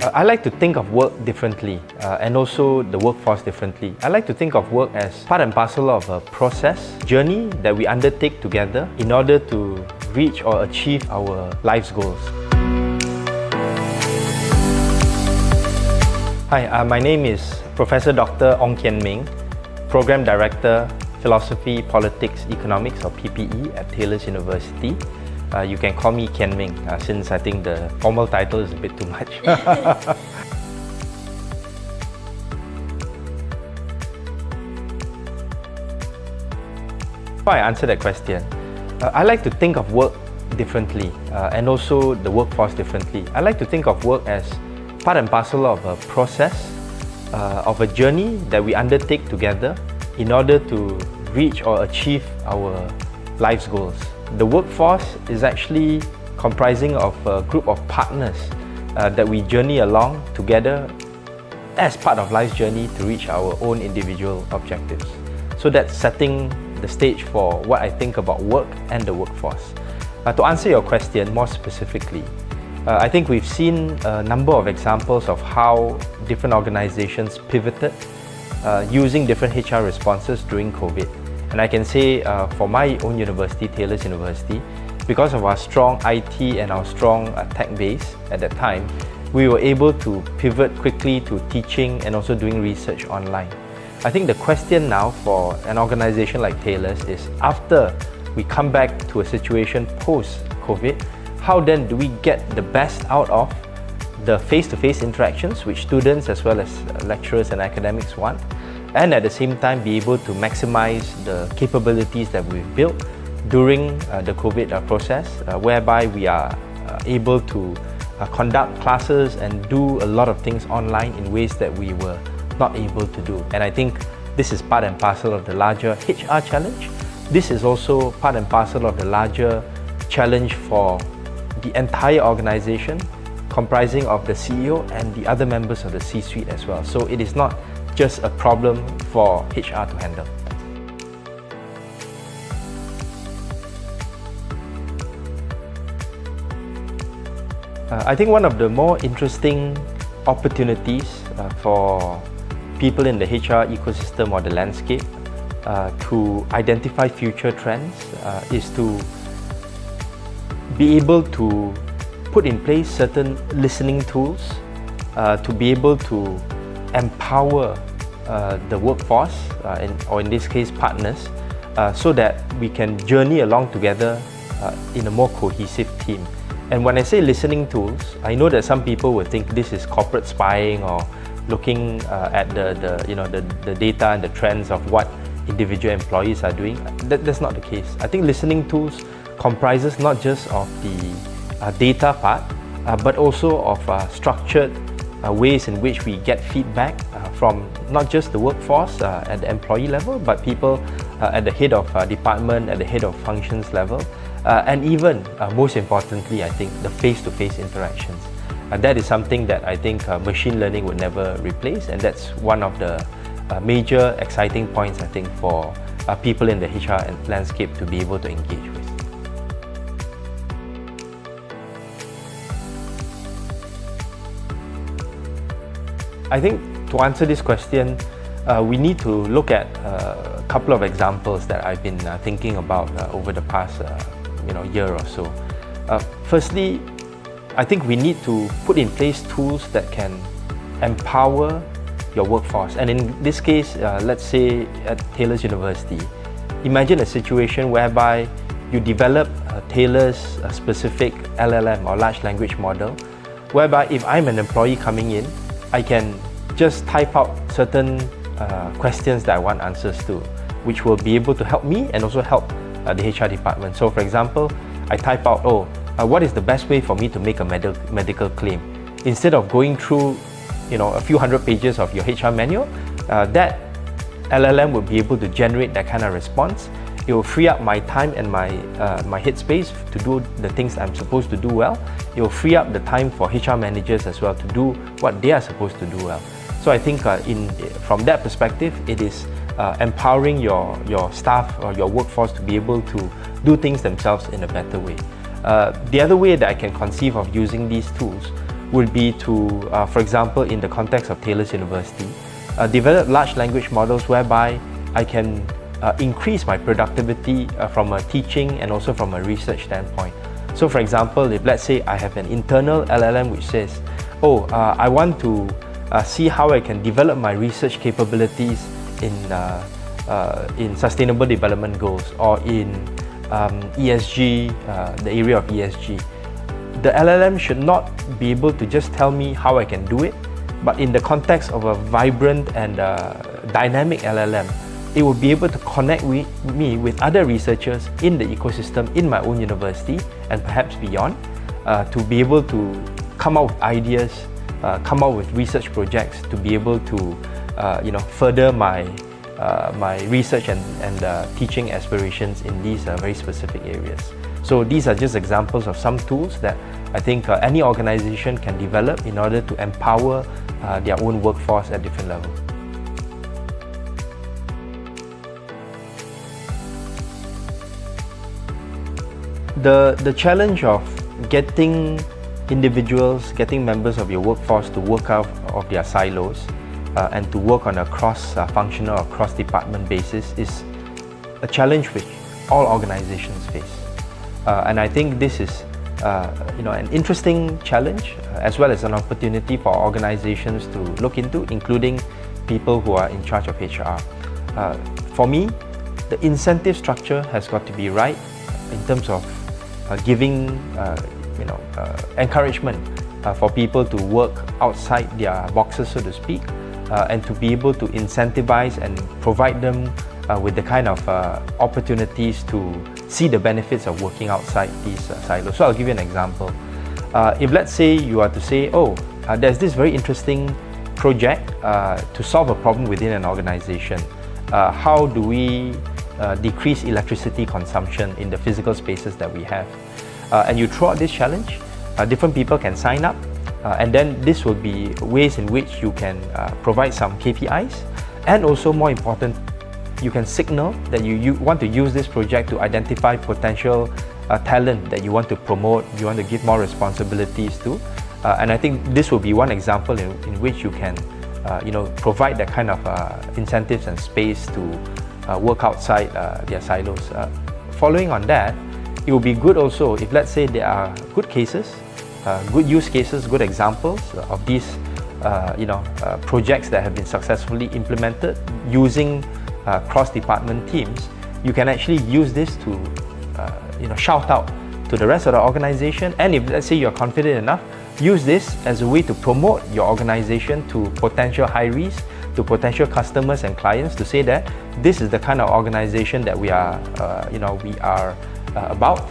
I like to think of work differently and also the workforce differently. I like to think of work as part and parcel of a process, journey that we undertake together in order to reach or achieve our life's goals. Hi, my name is Professor Dr. Ong Kian Ming, Program Director, Philosophy, Politics, Economics or PPE at Taylor's University. You can call me Kian Ming since I think the formal title is a bit too much. Before I answer that question, I like to think of work differently and also the workforce differently. I like to think of work as part and parcel of a process, of a journey that we undertake together in order to reach or achieve our life's goals. The workforce is actually comprising of a group of partners that we journey along together as part of life's journey to reach our own individual objectives. So that's setting the stage for what I think about work and the workforce. To answer your question more specifically, I think we've seen a number of examples of how different organizations pivoted using different HR responses during COVID. And I can say for my own university, Taylor's University, because of our strong IT and our strong tech base at that time, we were able to pivot quickly to teaching and also doing research online. I think the question now for an organization like Taylor's is, after we come back to a situation post-COVID, how then do we get the best out of the face-to-face interactions which students as well as lecturers and academics want, and at the same time be able to maximize the capabilities that we've built during the COVID process, whereby we are able to conduct classes and do a lot of things online in ways that we were not able to do. And I think this is part and parcel of the larger HR challenge. This is also part and parcel of the larger challenge for the entire organization, comprising of the CEO and the other members of the C-suite as well. So it is not just a problem for HR to handle. I think one of the more interesting opportunities for people in the HR ecosystem or the landscape to identify future trends is to be able to put in place certain listening tools to be able to empower the workforce, or in this case partners, so that we can journey along together in a more cohesive team. And when I say listening tools, I know that some people would think this is corporate spying or looking at the data and the trends of what individual employees are doing. That's not the case. I think listening tools comprises not just of the data part, but also of structured ways in which we get feedback from not just the workforce at the employee level, but people at the head of department, at the head of functions level, and even most importantly, I think the face-to-face interactions. That is something that I think machine learning would never replace, and that's one of the major exciting points I think for people in the HR landscape to be able to engage with. I think to answer this question, we need to look at a couple of examples that I've been thinking about over the past year or so. Firstly, I think we need to put in place tools that can empower your workforce. And in this case, let's say at Taylor's University, imagine a situation whereby you develop Taylor's specific LLM or large language model, whereby if I'm an employee coming in, I can just type out certain questions that I want answers to, which will be able to help me and also help the HR department. So for example, I type out, what is the best way for me to make a medical claim? Instead of going through a few hundred pages of your HR manual, that LLM will be able to generate that kind of response. It will free up my time and my headspace to do the things I'm supposed to do well. It will free up the time for HR managers as well to do what they are supposed to do well. So I think from that perspective, it is empowering your staff or your workforce to be able to do things themselves in a better way. The other way that I can conceive of using these tools would be to, for example, in the context of Taylor's University, develop large language models whereby I can increase my productivity from a teaching and also from a research standpoint. So for example, if let's say I have an internal LLM which says, oh, I want to see how I can develop my research capabilities in sustainable development goals or in ESG, the area of ESG. The LLM should not be able to just tell me how I can do it, but in the context of a vibrant and dynamic LLM, it will be able to connect me with other researchers in the ecosystem in my own university and perhaps beyond, to be able to come up with ideas, come up with research projects to be able to further my research and teaching aspirations in these very specific areas. So these are just examples of some tools that I think any organization can develop in order to empower their own workforce at different levels. The challenge of getting individuals, getting members of your workforce to work out of their silos and to work on a cross-functional or cross-department basis is a challenge which all organizations face. And I think this is an interesting challenge as well as an opportunity for organizations to look into, including people who are in charge of HR. For me, the incentive structure has got to be right in terms of giving encouragement for people to work outside their boxes, so to speak, and to be able to incentivize and provide them with the kind of opportunities to see the benefits of working outside these silos. So I'll give you an example. If let's say you are to say, there's this very interesting project to solve a problem within an organization. How do we decrease electricity consumption in the physical spaces that we have? And you throw out this challenge, different people can sign up, and then this will be ways in which you can provide some KPIs, and also more important, you can signal that you want to use this project to identify potential talent that you want to promote, you want to give more responsibilities to. And I think this will be one example in which you can provide that kind of incentives and space to work outside their silos. Following on that, it will be good also if let's say there are good cases, good use cases, good examples of these projects that have been successfully implemented using cross-department teams. You can actually use this to shout out to the rest of the organization, and if let's say you're confident enough, use this as a way to promote your organization to potential hirees, to potential customers and clients, to say that this is the kind of organization that we are about,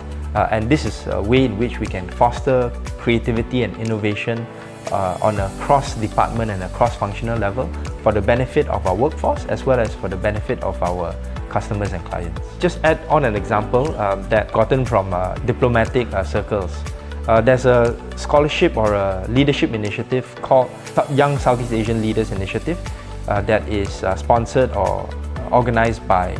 and this is a way in which we can foster creativity and innovation on a cross-department and a cross-functional level for the benefit of our workforce as well as for the benefit of our customers and clients. Just add on an example that gotten from diplomatic circles. There's a scholarship or a leadership initiative called Young Southeast Asian Leaders Initiative that is sponsored or organized by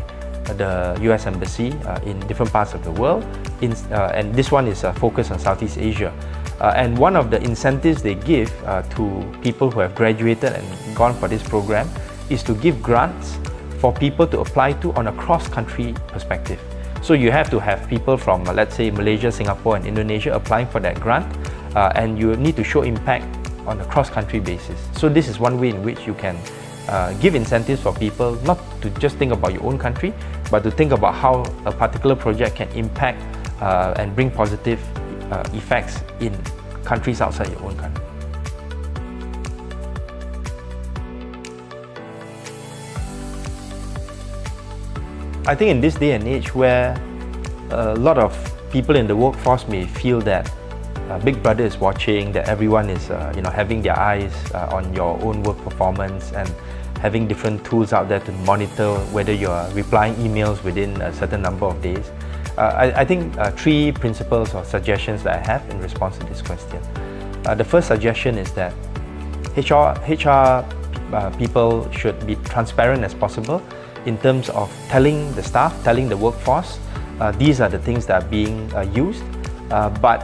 the US Embassy in different parts of the world, and this one is focused on Southeast Asia. And one of the incentives they give to people who have graduated and gone for this program is to give grants for people to apply to on a cross-country perspective. So you have to have people from, let's say, Malaysia, Singapore and Indonesia applying for that grant, and you need to show impact on a cross-country basis. So this is one way in which you can give incentives for people not to just think about your own country, but to think about how a particular project can impact and bring positive effects in countries outside your own country. I think in this day and age where a lot of people in the workforce may feel that Big Brother is watching, that everyone is having their eyes on your own work performance and having different tools out there to monitor whether you are replying emails within a certain number of days. I think three principles or suggestions that I have in response to this question. The first suggestion is that HR people should be transparent as possible in terms of telling the staff, telling the workforce, these are the things that are being used. But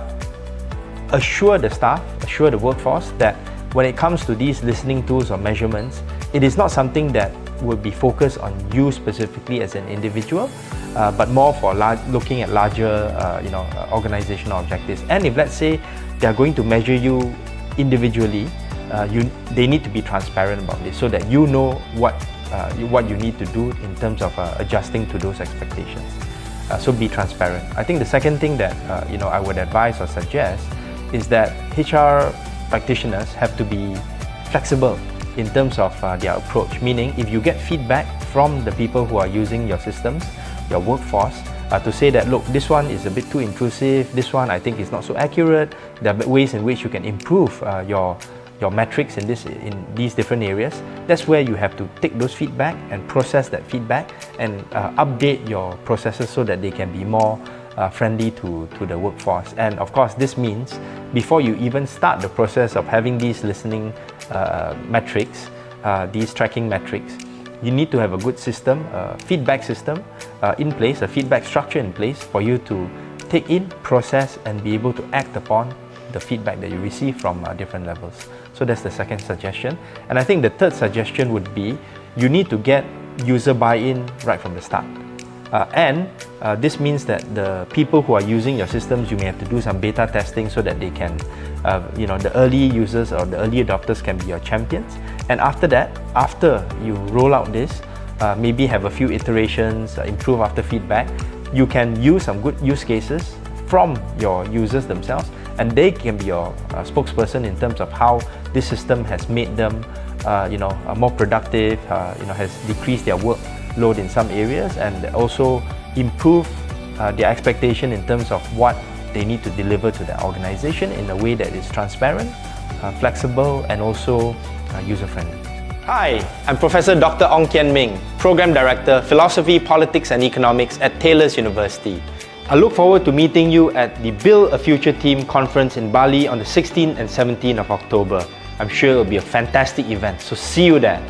assure the staff, assure the workforce that when it comes to these listening tools or measurements, it is not something that will be focused on you specifically as an individual, but more for looking at larger organizational objectives. And if let's say they are going to measure you individually, they need to be transparent about this so that you know what you need to do in terms of adjusting to those expectations. So be transparent. I think the second thing that I would advise or suggest is that HR practitioners have to be flexible in terms of their approach. Meaning, if you get feedback from the people who are using your systems, your workforce, to say that, look, this one is a bit too intrusive, this one I think is not so accurate, there are ways in which you can improve your metrics in these different areas. That's where you have to take those feedback and process that feedback and update your processes so that they can be more friendly to the workforce. And of course, this means before you even start the process of having these listening metrics, these tracking metrics, you need to have a good system, feedback system in place, a feedback structure in place for you to take in, process, and be able to act upon the feedback that you receive from different levels. So that's the second suggestion. And I think the third suggestion would be you need to get user buy-in right from the start. This means that the people who are using your systems, you may have to do some beta testing so that they can, the early users or the early adopters can be your champions. And after that, after you roll out this, maybe have a few iterations, improve after feedback, you can use some good use cases from your users themselves, and they can be your spokesperson in terms of how this system has made them more productive, has decreased their workload in some areas, and also improve their expectation in terms of what they need to deliver to the organization in a way that is transparent, flexible, and also user-friendly. Hi, I'm Professor Dr. Ong Kian Ming, Program Director, Philosophy, Politics and Economics at Taylor's University. I look forward to meeting you at the Build a Future Team conference in Bali on the 16th and 17th of October. I'm sure it will be a fantastic event, so see you there.